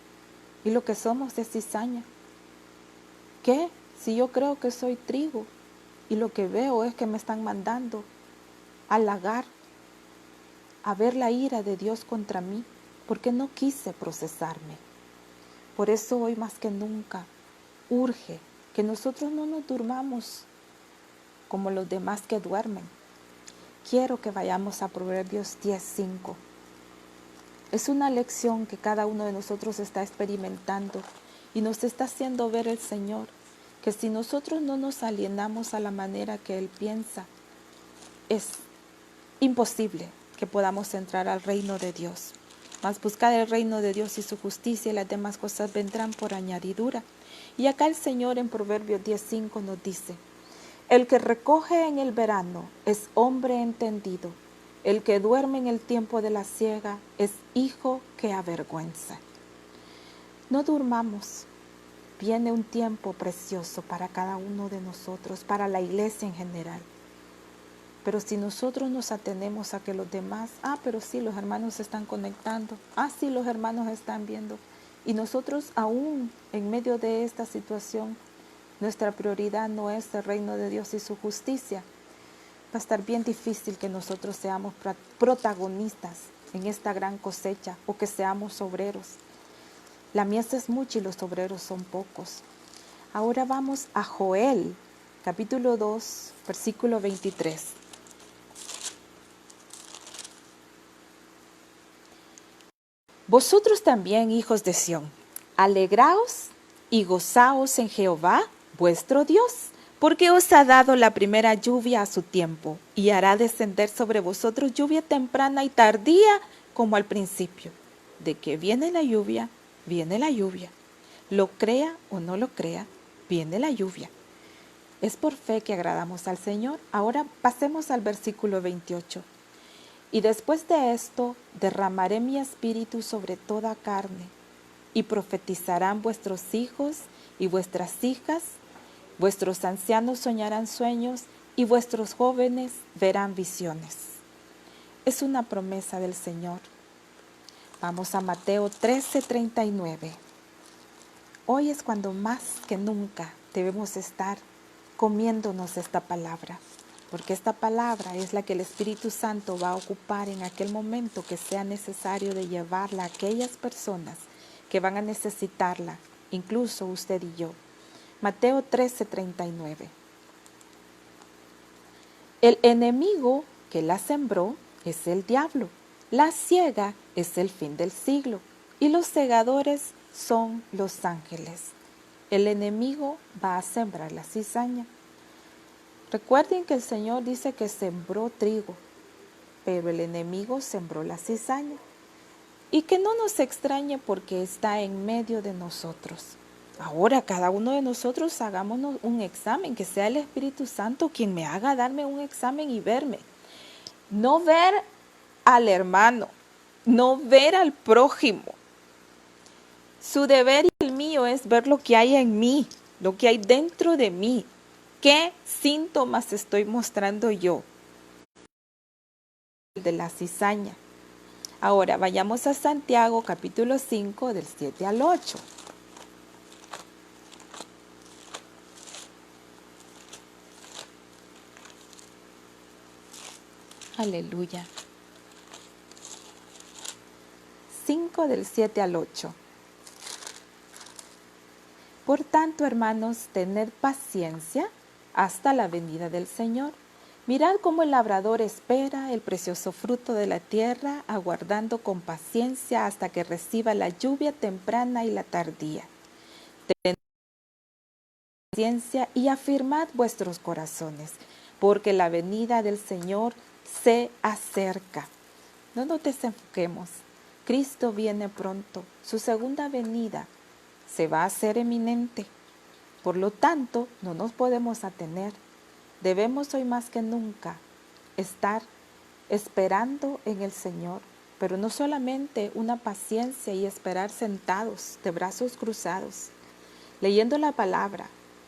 y lo que somos es cizaña? ¿Qué si yo creo que soy trigo y lo que veo es que me están mandando a halagar, a ver la ira de Dios contra mí, porque no quise procesarme? Por eso hoy más que nunca urge que nosotros no nos durmamos como los demás que duermen. Quiero que vayamos a Proverbios 10:5. Es una lección que cada uno de nosotros está experimentando y nos está haciendo ver el Señor que si nosotros no nos alienamos a la manera que Él piensa, es imposible que podamos entrar al reino de Dios. Mas buscad el reino de Dios y su justicia y las demás cosas vendrán por añadidura. Y acá el Señor en Proverbios 10:5 nos dice: El que recoge en el verano es hombre entendido. El que duerme en el tiempo de la siega es hijo que avergüenza. No durmamos. Viene un tiempo precioso para cada uno de nosotros, para la iglesia en general. Pero si nosotros nos atenemos a que los demás, pero sí, los hermanos se están conectando, sí, los hermanos están viendo, y nosotros aún en medio de esta situación, nuestra prioridad no es el reino de Dios y su justicia, va a estar bien difícil que nosotros seamos protagonistas en esta gran cosecha o que seamos obreros. La mies es mucha y los obreros son pocos. Ahora vamos a Joel, capítulo 2, versículo 23. Vosotros también, hijos de Sión, alegraos y gozaos en Jehová, vuestro Dios, porque os ha dado la primera lluvia a su tiempo, y hará descender sobre vosotros lluvia temprana y tardía como al principio. De que viene la lluvia, viene la lluvia. Lo crea o no lo crea, viene la lluvia. Es por fe que agradamos al Señor. Ahora pasemos al versículo 28. Y después de esto derramaré mi espíritu sobre toda carne, y profetizarán vuestros hijos y vuestras hijas, vuestros ancianos soñarán sueños, y vuestros jóvenes verán visiones. Es una promesa del Señor. Vamos a Mateo 13:39. Hoy es cuando más que nunca debemos estar comiéndonos esta palabra, porque esta palabra es la que el Espíritu Santo va a ocupar en aquel momento que sea necesario de llevarla a aquellas personas que van a necesitarla, incluso usted y yo. Mateo 13:39. El enemigo que la sembró es el diablo, la siega es el fin del siglo, y los segadores son los ángeles. El enemigo va a sembrar la cizaña. Recuerden que el Señor dice que sembró trigo, pero el enemigo sembró la cizaña. Y que no nos extrañe porque está en medio de nosotros. Ahora cada uno de nosotros hagámonos un examen, que sea el Espíritu Santo quien me haga darme un examen y verme. No ver al hermano, no ver al prójimo. Su deber y el mío es ver lo que hay en mí, lo que hay dentro de mí. ¿Qué síntomas estoy mostrando yo de la cizaña? Ahora vayamos a Santiago capítulo 5 del 7 al 8. Aleluya. 5 del 7 al 8. Por tanto, hermanos, tened paciencia hasta la venida del Señor. Mirad cómo el labrador espera el precioso fruto de la tierra, aguardando con paciencia hasta que reciba la lluvia temprana y la tardía. Tened paciencia y afirmad vuestros corazones, porque la venida del Señor se acerca. No nos desenfoquemos. Cristo viene pronto. Su segunda venida se va a hacer eminente. Por lo tanto, no nos podemos atener. Debemos hoy más que nunca estar esperando en el Señor, pero no solamente una paciencia y esperar sentados de brazos cruzados, leyendo la palabra,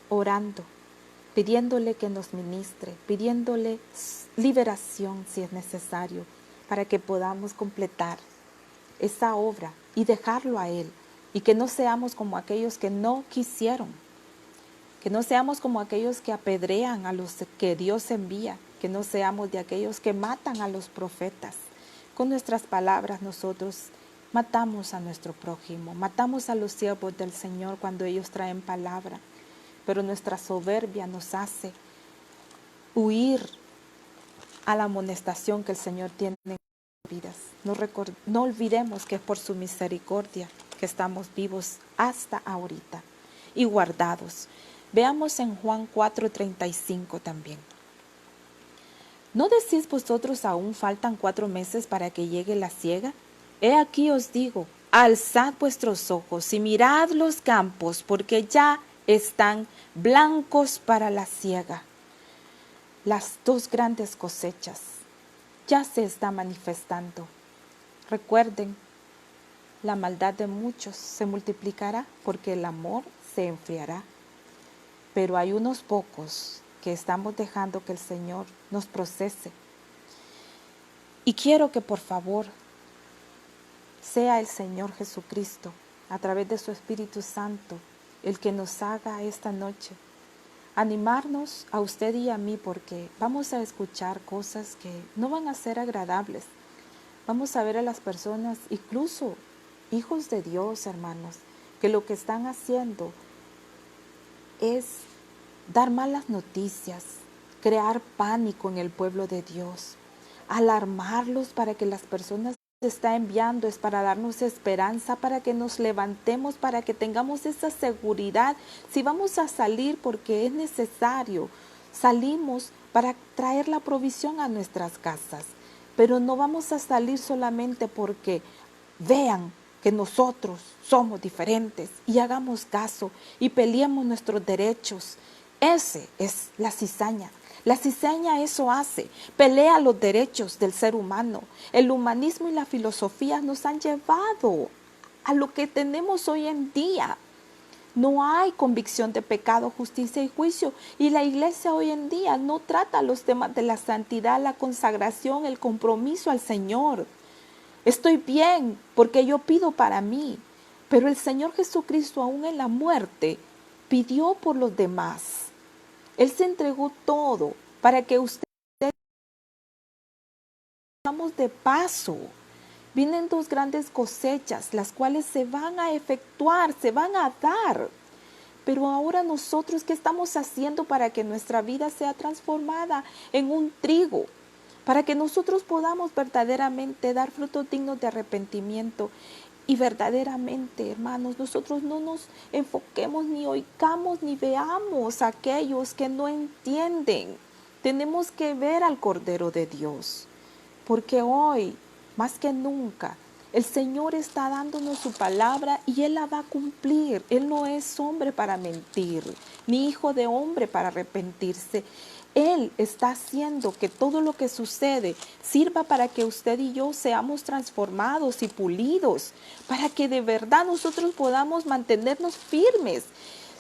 orando, pidiéndole que nos ministre, pidiéndole liberación si es necesario, para que podamos completar esa obra y dejarlo a Él, y que no seamos como aquellos que no quisieron, que no seamos como aquellos que apedrean a los que Dios envía, que no seamos de aquellos que matan a los profetas. Con nuestras palabras nosotros matamos a nuestro prójimo, matamos a los siervos del Señor cuando ellos traen palabra, pero nuestra soberbia nos hace huir a la amonestación que el Señor tiene en nuestras vidas. No olvidemos que es por su misericordia que estamos vivos hasta ahorita y guardados. Veamos en Juan 4:35 también. ¿No decís vosotros aún faltan 4 meses para que llegue la siega? He aquí os digo, alzad vuestros ojos y mirad los campos, porque ya están blancos para la siega. las dos grandes cosechas ya se está manifestando. Recuerden, la maldad de muchos se multiplicará porque el amor se enfriará. Pero hay unos pocos que estamos dejando que el Señor nos procese. Y quiero que por favor sea el Señor Jesucristo, a través de su Espíritu Santo, el que nos haga esta noche animarnos a usted y a mí, porque vamos a escuchar cosas que no van a ser agradables. Vamos a ver a las personas, incluso hijos de Dios, hermanos, que lo que están haciendo es dar malas noticias, crear pánico en el pueblo de Dios, alarmarlos para que las personas se está enviando es para darnos esperanza, para que nos levantemos, para que tengamos esa seguridad. Si vamos a salir porque es necesario, salimos para traer la provisión a nuestras casas, pero no vamos a salir solamente porque vean que nosotros somos diferentes y hagamos caso y peleemos nuestros derechos. Ese es la cizaña. La cizaña eso hace, pelea los derechos del ser humano. El humanismo y la filosofía nos han llevado a lo que tenemos hoy en día. No hay convicción de pecado, justicia y juicio. Y la iglesia hoy en día no trata los temas de la santidad, la consagración, el compromiso al Señor. Estoy bien porque yo pido para mí, pero el Señor Jesucristo aún en la muerte pidió por los demás. Él se entregó todo para que ustedes vamos de paso. Vienen dos grandes cosechas, las cuales se van a efectuar, se van a dar. Pero ahora nosotros, ¿qué estamos haciendo para que nuestra vida sea transformada en un trigo? Para que nosotros podamos verdaderamente dar frutos dignos de arrepentimiento. Y verdaderamente, hermanos, nosotros no nos enfoquemos ni oigamos ni veamos a aquellos que no entienden. Tenemos que ver al Cordero de Dios, porque hoy, más que nunca, el Señor está dándonos su palabra y Él la va a cumplir. Él no es hombre para mentir, ni hijo de hombre para arrepentirse. Él está haciendo que todo lo que sucede sirva para que usted y yo seamos transformados y pulidos, para que de verdad nosotros podamos mantenernos firmes.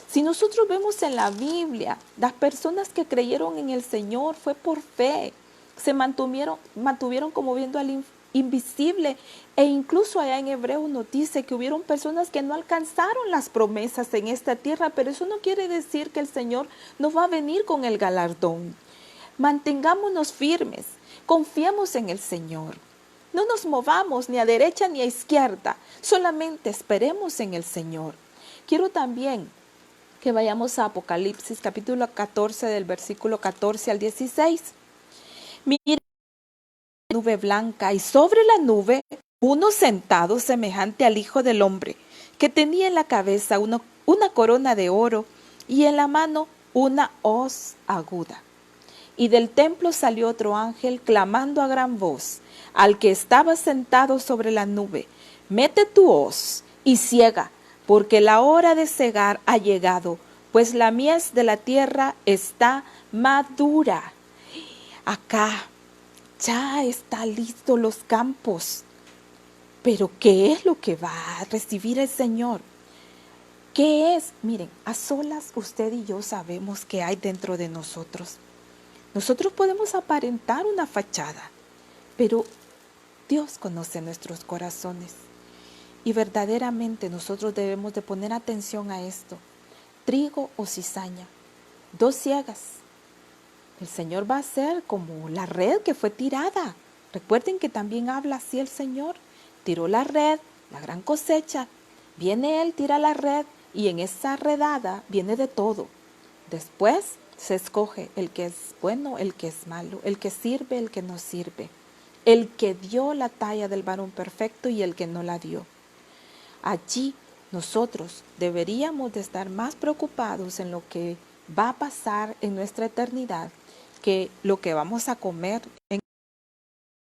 Si nosotros vemos en la Biblia, las personas que creyeron en el Señor fue por fe, se mantuvieron como viendo al invisible, e incluso allá en Hebreos nos dice que hubieron personas que no alcanzaron las promesas en esta tierra, pero eso no quiere decir que el Señor no va a venir con el galardón. Mantengámonos firmes, confiemos en el Señor. No nos movamos ni a derecha ni a izquierda, solamente esperemos en el Señor. Quiero también que vayamos a Apocalipsis capítulo 14 del versículo 14 al 16. Mira, nube blanca y sobre la nube uno sentado semejante al Hijo del Hombre, que tenía en la cabeza una corona de oro y en la mano una hoz aguda. Y del templo salió otro ángel clamando a gran voz al que estaba sentado sobre la nube: mete tu hoz y ciega, porque la hora de cegar ha llegado, pues la mies de la tierra está madura. Acá ya está listo los campos. Pero ¿qué es lo que va a recibir el Señor? ¿Qué es? Miren, a solas usted y yo sabemos qué hay dentro de nosotros. Nosotros podemos aparentar una fachada, pero Dios conoce nuestros corazones. Y verdaderamente nosotros debemos de poner atención a esto. Trigo o cizaña, dos ciegas. El Señor va a ser como la red que fue tirada. Recuerden que también habla así el Señor. Tiró la red, la gran cosecha. Viene Él, tira la red y en esa redada viene de todo. Después se escoge el que es bueno, el que es malo, el que sirve, el que no sirve. El que dio la talla del varón perfecto y el que no la dio. Allí nosotros deberíamos de estar más preocupados en lo que va a pasar en nuestra eternidad que lo que vamos a comer en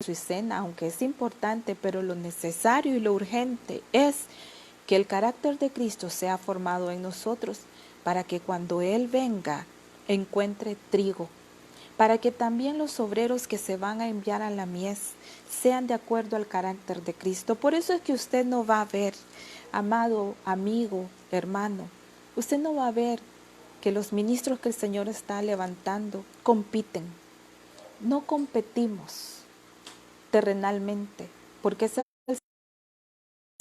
su cena, aunque es importante, pero lo necesario y lo urgente es que el carácter de Cristo sea formado en nosotros para que cuando Él venga encuentre trigo, para que también los obreros que se van a enviar a la mies sean de acuerdo al carácter de Cristo. Por eso es que usted no va a ver, amado amigo, hermano, usted no va a ver que los ministros que el Señor está levantando compiten. No competimos terrenalmente, porque es a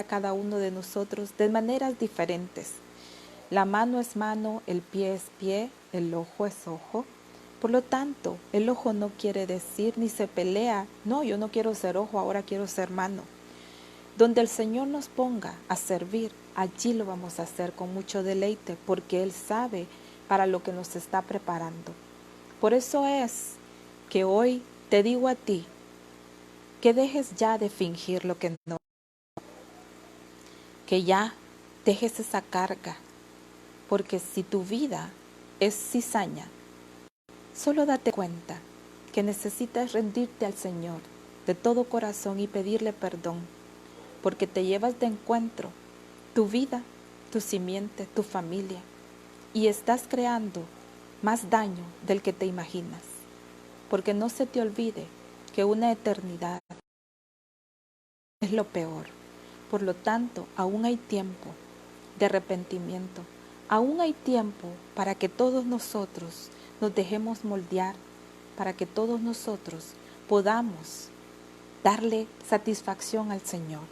cada uno de nosotros de maneras diferentes. La mano es mano, el pie es pie, el ojo es ojo. Por lo tanto, el ojo no quiere decir ni se pelea, no, yo no quiero ser ojo, ahora quiero ser mano. Donde el Señor nos ponga a servir, allí lo vamos a hacer con mucho deleite, porque Él sabe para lo que nos está preparando. Por eso es que hoy te digo a ti, que dejes ya de fingir lo que no, que ya dejes esa carga, porque si tu vida es cizaña, solo date cuenta que necesitas rendirte al Señor de todo corazón y pedirle perdón, porque te llevas de encuentro tu vida, tu simiente, tu familia, y estás creando más daño del que te imaginas, porque no se te olvide que una eternidad es lo peor. Por lo tanto, aún hay tiempo de arrepentimiento, aún hay tiempo para que todos nosotros nos dejemos moldear, para que todos nosotros podamos darle satisfacción al Señor.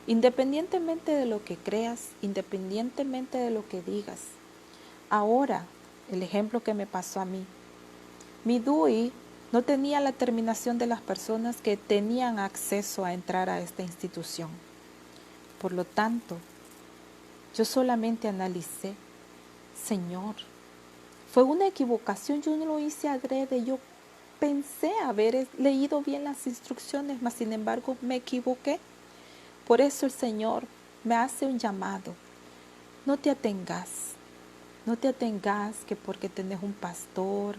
Independientemente de lo que creas, independientemente de lo que digas. Ahora, el ejemplo que me pasó a mí. Mi DUI no tenía la terminación de las personas que tenían acceso a entrar a esta institución. Por lo tanto, yo solamente analicé, Señor, fue una equivocación, yo no lo hice adrede, yo pensé haber leído bien las instrucciones, mas sin embargo me equivoqué. Por eso el Señor me hace un llamado. No te atengas que porque tenés un pastor,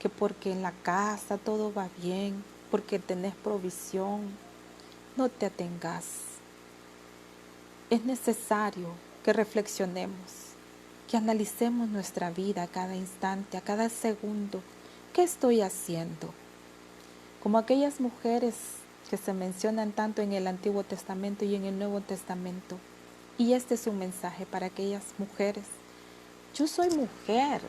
que porque en la casa todo va bien, porque tenés provisión. No te atengas. Es necesario que reflexionemos, que analicemos nuestra vida a cada instante, a cada segundo. ¿Qué estoy haciendo? Como aquellas mujeres que se mencionan tanto en el Antiguo Testamento y en el Nuevo Testamento. Y este es un mensaje para aquellas mujeres. Yo soy mujer,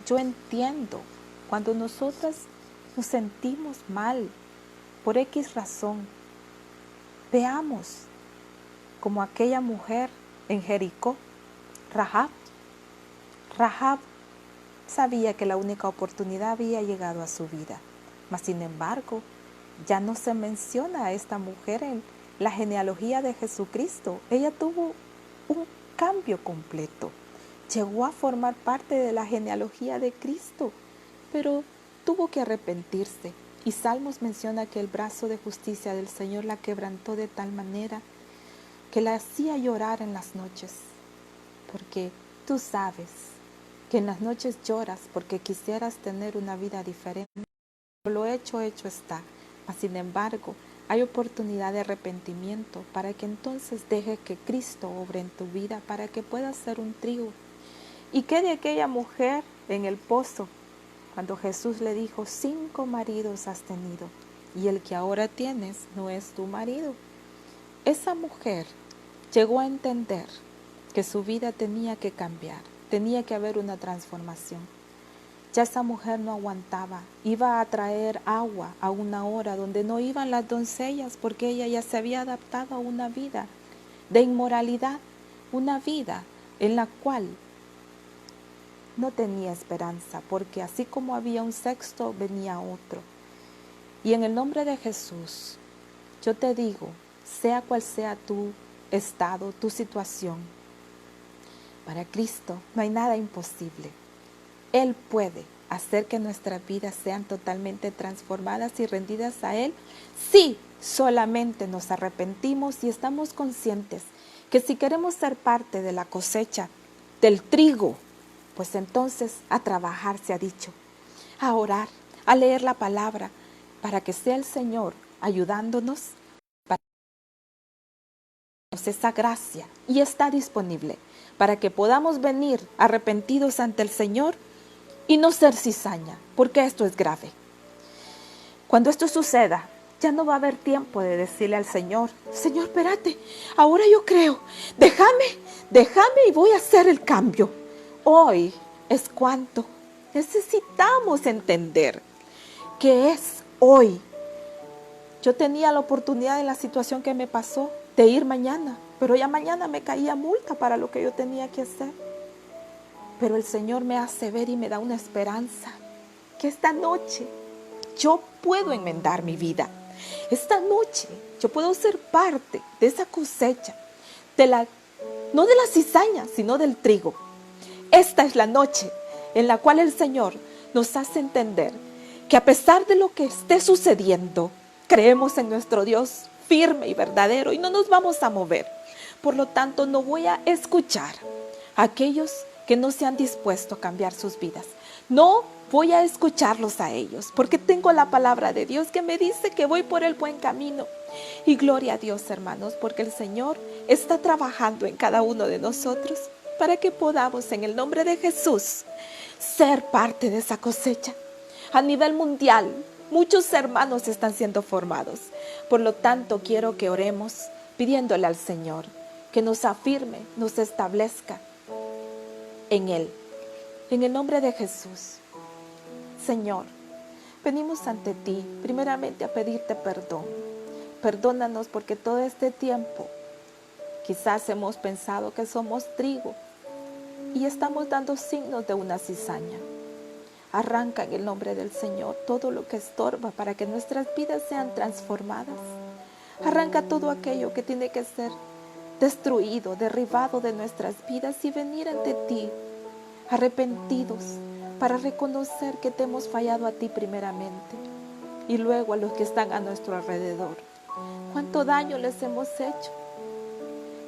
yo entiendo. Cuando nosotras nos sentimos mal por X razón, veamos como aquella mujer en Jericó, Rahab. Rahab sabía que la única oportunidad había llegado a su vida, mas sin embargo, ya no se menciona a esta mujer en la genealogía de Jesucristo. Ella tuvo un cambio completo. Llegó a formar parte de la genealogía de Cristo, pero tuvo que arrepentirse. Y Salmos menciona que el brazo de justicia del Señor la quebrantó de tal manera que la hacía llorar en las noches, porque tú sabes que en las noches lloras porque quisieras tener una vida diferente. Lo hecho está. Mas, sin embargo, hay oportunidad de arrepentimiento para que entonces deje que Cristo obre en tu vida, para que puedas ser un trigo. ¿Y qué de aquella mujer en el pozo, cuando Jesús le dijo, 5 maridos has tenido, y el que ahora tienes no es tu marido? Esa mujer llegó a entender que su vida tenía que cambiar, tenía que haber una transformación. Ya esa mujer no aguantaba, iba a traer agua a una hora donde no iban las doncellas, porque ella ya se había adaptado a una vida de inmoralidad, una vida en la cual no tenía esperanza, porque así como había un sexto, venía otro. Y en el nombre de Jesús, yo te digo, sea cual sea tu estado, tu situación, para Cristo no hay nada imposible. Él puede hacer que nuestras vidas sean totalmente transformadas y rendidas a Él si solamente nos arrepentimos y estamos conscientes que si queremos ser parte de la cosecha del trigo, pues entonces a trabajar, se ha dicho, a orar, a leer la palabra, para que sea el Señor ayudándonos para esa gracia, y está disponible para que podamos venir arrepentidos ante el Señor y no ser cizaña, porque esto es grave. Cuando esto suceda, ya no va a haber tiempo de decirle al Señor, Señor, espérate, ahora yo creo, déjame y voy a hacer el cambio. Hoy es cuando necesitamos entender que es hoy. Yo tenía la oportunidad en la situación que me pasó de ir mañana, pero ya mañana me caía multa para lo que yo tenía que hacer. Pero el Señor me hace ver y me da una esperanza, que esta noche yo puedo enmendar mi vida. Esta noche yo puedo ser parte de esa cosecha, no de la cizaña, sino del trigo. Esta es la noche en la cual el Señor nos hace entender que a pesar de lo que esté sucediendo, creemos en nuestro Dios firme y verdadero y no nos vamos a mover. Por lo tanto, no voy a escuchar a aquellos que no se han dispuesto a cambiar sus vidas. No voy a escucharlos a ellos, porque tengo la palabra de Dios que me dice que voy por el buen camino. Y gloria a Dios, hermanos, porque el Señor está trabajando en cada uno de nosotros para que podamos, en el nombre de Jesús, ser parte de esa cosecha. A nivel mundial, muchos hermanos están siendo formados. Por lo tanto, quiero que oremos pidiéndole al Señor que nos afirme, nos establezca en Él. En el nombre de Jesús. Señor, venimos ante ti, primeramente a pedirte perdón. Perdónanos porque todo este tiempo quizás hemos pensado que somos trigo y estamos dando signos de una cizaña. Arranca en el nombre del Señor todo lo que estorba para que nuestras vidas sean transformadas. Arranca todo aquello que tiene que ser destruido, derribado de nuestras vidas y venir ante ti arrepentidos para reconocer que te hemos fallado a ti primeramente y luego a los que están a nuestro alrededor. Cuánto daño les hemos hecho,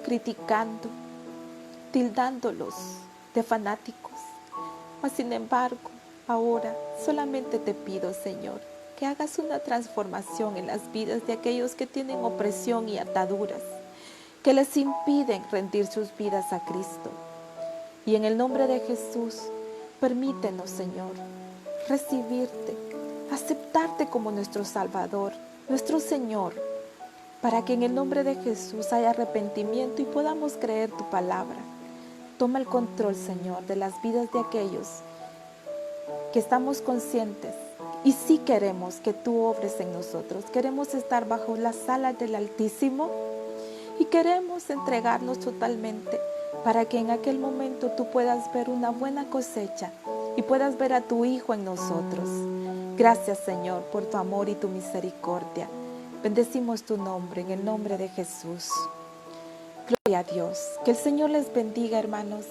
criticando, tildándolos de fanáticos. Mas sin embargo, ahora solamente te pido, Señor, que hagas una transformación en las vidas de aquellos que tienen opresión y ataduras, que les impiden rendir sus vidas a Cristo. Y en el nombre de Jesús, permítenos, Señor, recibirte, aceptarte como nuestro Salvador, nuestro Señor, para que en el nombre de Jesús haya arrepentimiento y podamos creer tu palabra. Toma el control, Señor, de las vidas de aquellos que estamos conscientes y sí queremos que tú obres en nosotros. Queremos estar bajo las alas del Altísimo y queremos entregarnos totalmente para que en aquel momento tú puedas ver una buena cosecha y puedas ver a tu Hijo en nosotros. Gracias, Señor, por tu amor y tu misericordia. Bendecimos tu nombre en el nombre de Jesús. Gloria a Dios. Que el Señor les bendiga, hermanos,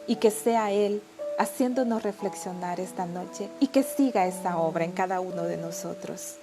y que sea Él haciéndonos reflexionar esta noche y que siga esta obra en cada uno de nosotros.